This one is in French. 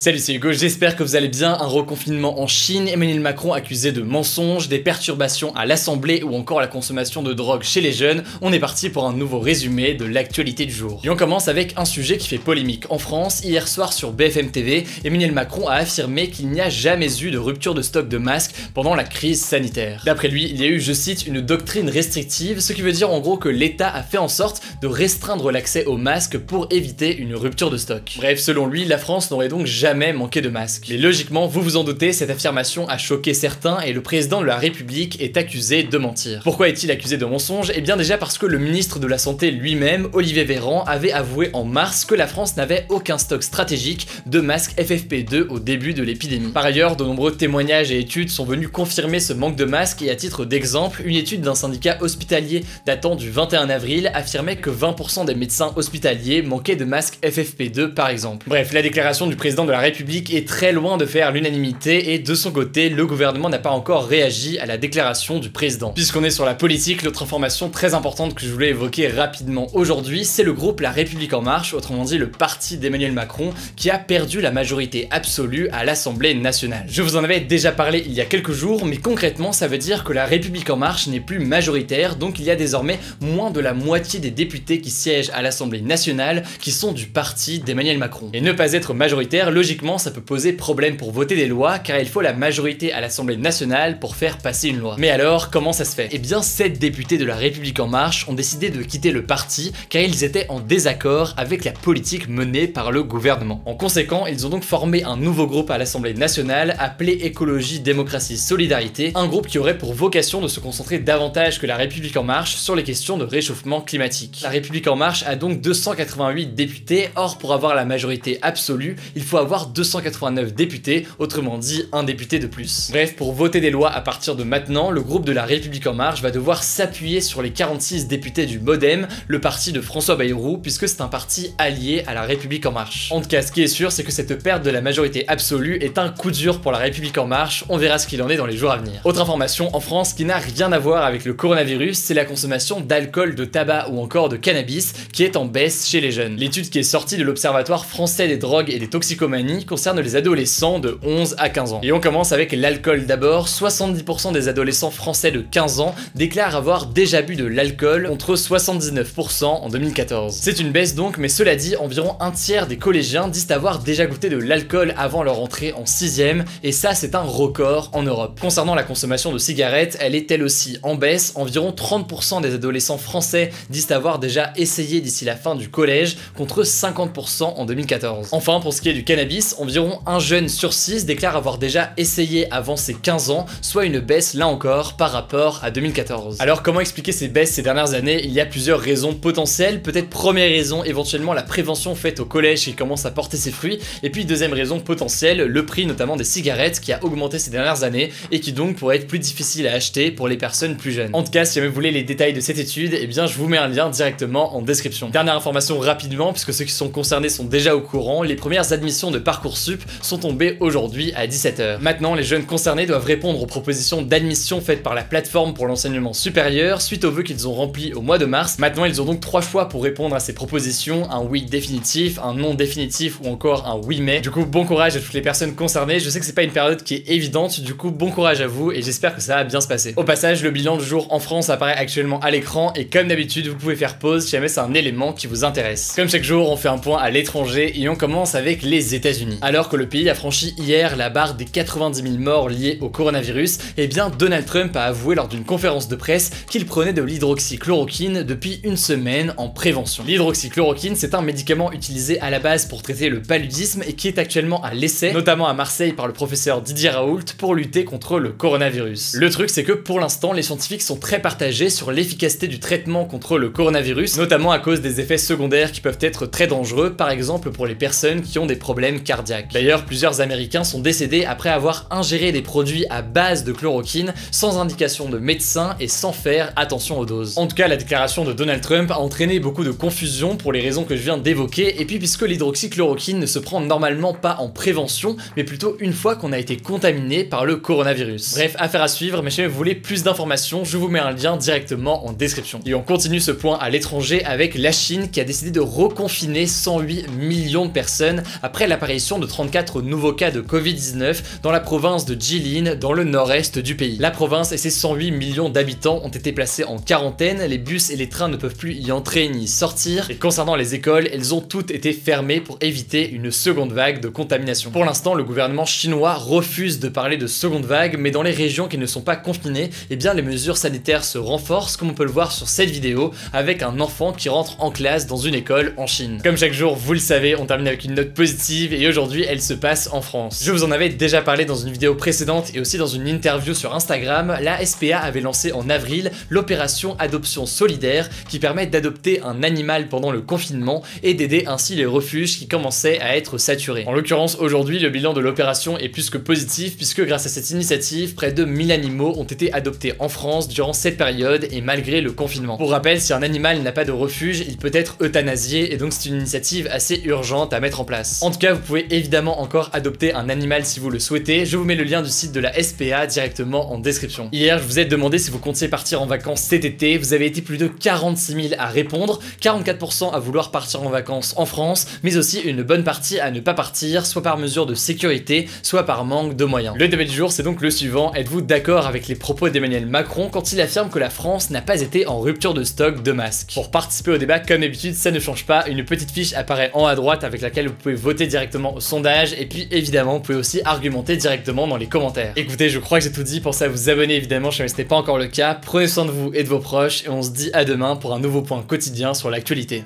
Salut, c'est Hugo, j'espère que vous allez bien. Un reconfinement en Chine, Emmanuel Macron accusé de mensonges, des perturbations à l'Assemblée ou encore la consommation de drogue chez les jeunes. On est parti pour un nouveau résumé de l'actualité du jour. Et on commence avec un sujet qui fait polémique en France. Hier soir sur BFM TV, Emmanuel Macron a affirmé qu'il n'y a jamais eu de rupture de stock de masques pendant la crise sanitaire. D'après lui, il y a eu, je cite, une doctrine restrictive, ce qui veut dire en gros que l'État a fait en sorte de restreindre l'accès aux masques pour éviter une rupture de stock. Bref, selon lui, la France n'aurait donc jamais manqué de masques. Mais logiquement, vous vous en doutez, cette affirmation a choqué certains et le président de la République est accusé de mentir. Pourquoi est-il accusé de mensonge? Eh bien déjà parce que le ministre de la Santé lui-même, Olivier Véran, avait avoué en mars que la France n'avait aucun stock stratégique de masques FFP2 au début de l'épidémie. Par ailleurs, de nombreux témoignages et études sont venus confirmer ce manque de masques et à titre d'exemple, une étude d'un syndicat hospitalier datant du 21 avril affirmait que 20% des médecins hospitaliers manquaient de masques FFP2 par exemple. Bref, la déclaration du président de la République est très loin de faire l'unanimité et de son côté, le gouvernement n'a pas encore réagi à la déclaration du président. Puisqu'on est sur la politique, l'autre information très importante que je voulais évoquer rapidement aujourd'hui, c'est le groupe La République En Marche, autrement dit le parti d'Emmanuel Macron, qui a perdu la majorité absolue à l'Assemblée nationale. Je vous en avais déjà parlé il y a quelques jours, mais concrètement ça veut dire que La République En Marche n'est plus majoritaire, donc il y a désormais moins de la moitié des députés qui siègent à l'Assemblée nationale qui sont du parti d'Emmanuel Macron. Et ne pas être majoritaire, logiquement ça peut poser problème pour voter des lois car il faut la majorité à l'Assemblée nationale pour faire passer une loi. Mais alors, comment ça se fait? Eh bien 7 députés de La République En Marche ont décidé de quitter le parti car ils étaient en désaccord avec la politique menée par le gouvernement. En conséquent, ils ont donc formé un nouveau groupe à l'Assemblée nationale appelé Écologie, Démocratie, Solidarité, un groupe qui aurait pour vocation de se concentrer davantage que La République En Marche sur les questions de réchauffement climatique. La République En Marche a donc 288 députés, or pour avoir la majorité absolue, il faut avoir 289 députés, autrement dit un député de plus. Bref, pour voter des lois à partir de maintenant, le groupe de La République En Marche va devoir s'appuyer sur les 46 députés du MoDem, le parti de François Bayrou, puisque c'est un parti allié à La République En Marche. En tout cas, ce qui est sûr, c'est que cette perte de la majorité absolue est un coup dur pour La République En Marche, on verra ce qu'il en est dans les jours à venir. Autre information en France qui n'a rien à voir avec le coronavirus, c'est la consommation d'alcool, de tabac ou encore de cannabis qui est en baisse chez les jeunes. L'étude qui est sortie de l'Observatoire français des drogues et des toxicomanies concerne les adolescents de 11 à 15 ans. Et on commence avec l'alcool d'abord. 70% des adolescents français de 15 ans déclarent avoir déjà bu de l'alcool contre 79% en 2014. C'est une baisse donc, mais cela dit, environ un tiers des collégiens disent avoir déjà goûté de l'alcool avant leur entrée en 6ème, et ça c'est un record en Europe. Concernant la consommation de cigarettes, elle est elle aussi en baisse. Environ 30% des adolescents français disent avoir déjà essayé d'ici la fin du collège contre 50% en 2014. Enfin, pour ce qui est du cannabis, environ un jeune sur 6 déclare avoir déjà essayé avant ses 15 ans, soit une baisse là encore par rapport à 2014. Alors comment expliquer ces baisses ces dernières années? Il y a plusieurs raisons potentielles. Peut-être première raison, éventuellement la prévention faite au collège qui commence à porter ses fruits, et puis deuxième raison potentielle, le prix notamment des cigarettes qui a augmenté ces dernières années et qui donc pourrait être plus difficile à acheter pour les personnes plus jeunes. En tout cas, si jamais vous voulez les détails de cette étude, eh bien je vous mets un lien directement en description. Dernière information rapidement, puisque ceux qui sont concernés sont déjà au courant, les premières admissions de Parcoursup sont tombées aujourd'hui à 17h. Maintenant, les jeunes concernés doivent répondre aux propositions d'admission faites par la plateforme pour l'enseignement supérieur suite aux vœux qu'ils ont remplis au mois de mars. Maintenant, ils ont donc 3 choix pour répondre à ces propositions: un oui définitif, un non définitif ou encore un oui mais. Du coup, bon courage à toutes les personnes concernées. Je sais que c'est pas une période qui est évidente, du coup bon courage à vous et j'espère que ça va bien se passer. Au passage, le bilan du jour en France apparaît actuellement à l'écran et comme d'habitude, vous pouvez faire pause si jamais c'est un élément qui vous intéresse. Comme chaque jour, on fait un point à l'étranger et on commence avec les États-Unis. Alors que le pays a franchi hier la barre des 90 000 morts liés au coronavirus, eh bien Donald Trump a avoué lors d'une conférence de presse qu'il prenait de l'hydroxychloroquine depuis une semaine en prévention. L'hydroxychloroquine, c'est un médicament utilisé à la base pour traiter le paludisme et qui est actuellement à l'essai, notamment à Marseille par le professeur Didier Raoult pour lutter contre le coronavirus. Le truc, c'est que pour l'instant, les scientifiques sont très partagés sur l'efficacité du traitement contre le coronavirus, notamment à cause des effets secondaires qui peuvent être très dangereux, par exemple pour les personnes qui ont des problèmes cardiaques. D'ailleurs, plusieurs Américains sont décédés après avoir ingéré des produits à base de chloroquine sans indication de médecin et sans faire attention aux doses. En tout cas, la déclaration de Donald Trump a entraîné beaucoup de confusion pour les raisons que je viens d'évoquer, et puis puisque l'hydroxychloroquine ne se prend normalement pas en prévention, mais plutôt une fois qu'on a été contaminé par le coronavirus. Bref, affaire à suivre, mais si vous voulez plus d'informations, je vous mets un lien directement en description. Et on continue ce point à l'étranger avec la Chine qui a décidé de reconfiner 108 millions de personnes après l'apparition l'apparition de 34 nouveaux cas de Covid-19 dans la province de Jilin, dans le nord-est du pays. La province et ses 108 millions d'habitants ont été placés en quarantaine, les bus et les trains ne peuvent plus y entrer ni sortir, et concernant les écoles, elles ont toutes été fermées pour éviter une seconde vague de contamination. Pour l'instant, le gouvernement chinois refuse de parler de seconde vague, mais dans les régions qui ne sont pas confinées, eh bien les mesures sanitaires se renforcent, comme on peut le voir sur cette vidéo, avec un enfant qui rentre en classe dans une école en Chine. Comme chaque jour, vous le savez, on termine avec une note positive, et aujourd'hui, elle se passe en France. Je vous en avais déjà parlé dans une vidéo précédente et aussi dans une interview sur Instagram, la SPA avait lancé en avril l'opération Adoption Solidaire qui permet d'adopter un animal pendant le confinement et d'aider ainsi les refuges qui commençaient à être saturés. En l'occurrence, aujourd'hui, le bilan de l'opération est plus que positif puisque grâce à cette initiative, près de 1000 animaux ont été adoptés en France durant cette période et malgré le confinement. Pour rappel, si un animal n'a pas de refuge, il peut être euthanasié et donc c'est une initiative assez urgente à mettre en place. En tout cas, vous pouvez évidemment encore adopter un animal si vous le souhaitez. Je vous mets le lien du site de la SPA directement en description. Hier, je vous ai demandé si vous comptiez partir en vacances cet été. Vous avez été plus de 46 000 à répondre, 44% à vouloir partir en vacances en France, mais aussi une bonne partie à ne pas partir, soit par mesure de sécurité, soit par manque de moyens. Le débat du jour, c'est donc le suivant. Êtes-vous d'accord avec les propos d'Emmanuel Macron quand il affirme que la France n'a pas été en rupture de stock de masques? Pour participer au débat, comme d'habitude, ça ne change pas. Une petite fiche apparaît en haut à droite avec laquelle vous pouvez voter directement au sondage, et puis évidemment, vous pouvez aussi argumenter directement dans les commentaires. Écoutez, je crois que j'ai tout dit, pensez à vous abonner évidemment si ce n'est pas encore le cas, prenez soin de vous et de vos proches, et on se dit à demain pour un nouveau point quotidien sur l'actualité.